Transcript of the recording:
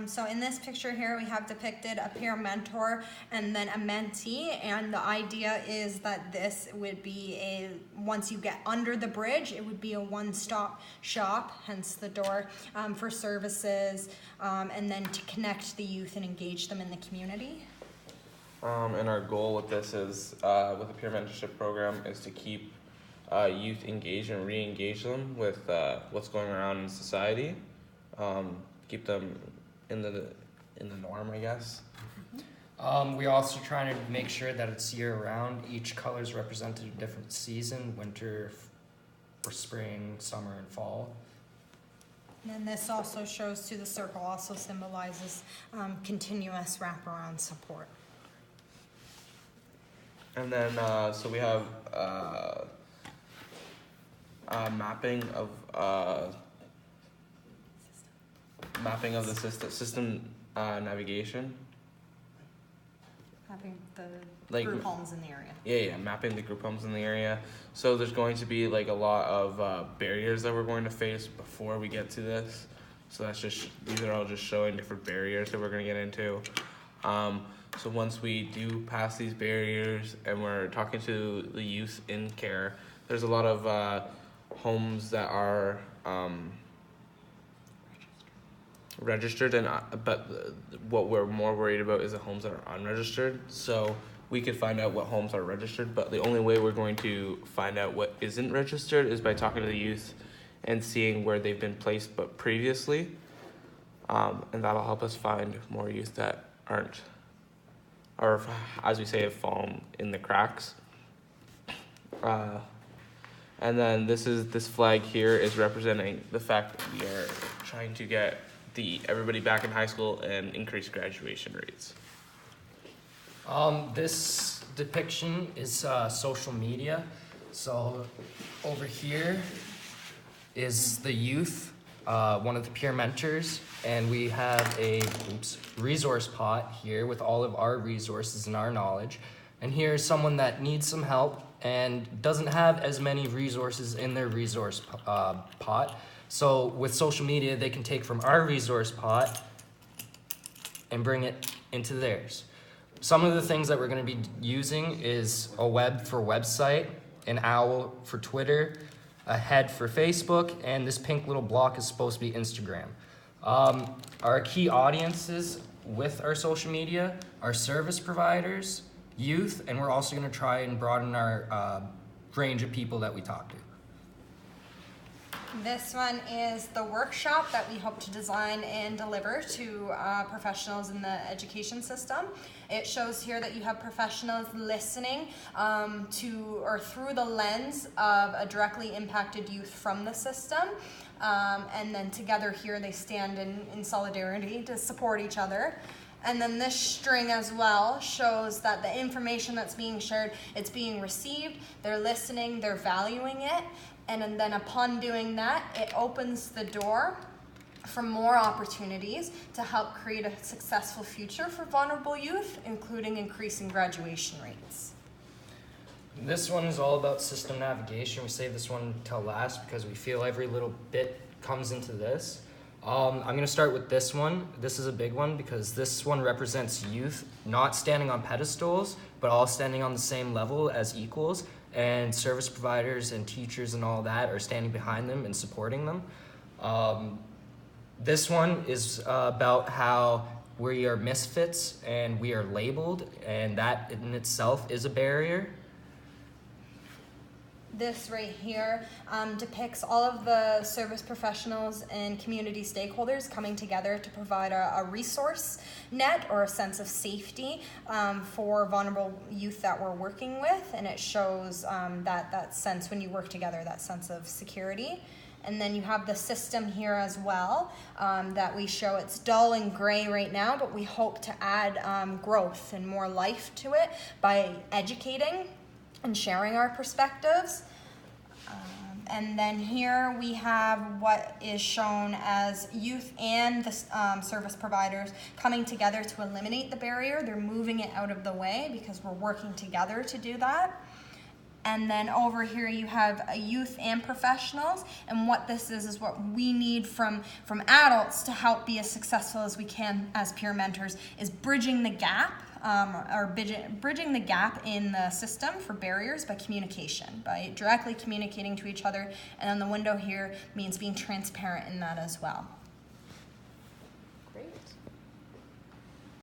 So in this picture here, we have depicted a peer mentor and then a mentee, and the idea is that this would be once you get under the bridge, it would be a one-stop shop, hence the door, for services, and then to connect the youth and engage them in the community. And our goal with this is, with the peer mentorship program, is to keep youth engaged and re-engage them with what's going around in society, keep them in the norm, I guess. We also trying to make sure that it's year-round. Each color is represented a different season: winter, or spring, summer, and fall. And then this also shows too, the circle also symbolizes continuous wraparound support. And then so we have mapping of the system navigation. Having the Like, group homes in the area. Yeah, mapping the group homes in the area. So there's going to be like a lot of barriers that we're going to face before we get to this. So these are all just showing different barriers that we're going to get into. So once we do pass these barriers and we're talking to the youth in care, there's a lot of homes that are registered, but what we're more worried about is the homes that are unregistered. So we could find out what homes are registered, but the only way we're going to find out what isn't registered is by talking to the youth and seeing where they've been placed but previously, and that'll help us find more youth that aren't, or as we say, have fallen in the cracks. And then this flag here is representing the fact that we are trying to get everybody back in high school and increase graduation rates. This depiction is social media. So over here is the youth, one of the peer mentors, and we have a resource pot here with all of our resources and our knowledge. And here's someone that needs some help and doesn't have as many resources in their resource pot. So with social media, they can take from our resource pot and bring it into theirs. Some of the things that we're going to be using is a web for website, an owl for Twitter, a head for Facebook, and this pink little block is supposed to be Instagram. Our key audiences with our social media are service providers, youth, and we're also going to try and broaden our range of people that we talk to. This one is the workshop that we hope to design and deliver to professionals in the education system. It shows here that you have professionals listening through the lens of a directly impacted youth from the system. And then together here they stand in solidarity to support each other. And then this string as well shows that the information that's being shared, it's being received, they're listening, they're valuing it. And then upon doing that, it opens the door for more opportunities to help create a successful future for vulnerable youth, including increasing graduation rates. This one is all about system navigation. We save this one till last because we feel every little bit comes into this. I'm going to start with this one. This is a big one because this one represents youth not standing on pedestals, but all standing on the same level as equals. And service providers and teachers and all that are standing behind them and supporting them. This one is about how we are misfits and we are labeled, and that in itself is a barrier. This right here depicts all of the service professionals and community stakeholders coming together to provide a resource net or a sense of safety for vulnerable youth that we're working with, and it shows that sense when you work together, that sense of security. And then you have the system here as well that we show. It's dull and gray right now, but we hope to add growth and more life to it by educating and sharing our perspectives. And then here we have what is shown as youth and the service providers coming together to eliminate the barrier. They're moving it out of the way because we're working together to do that. And then over here you have a youth and professionals, and what this is what we need from adults to help be as successful as we can as peer mentors is bridging the gap, bridging the gap in the system for barriers by communication, by directly communicating to each other. And then the window here means being transparent in that as well. Great.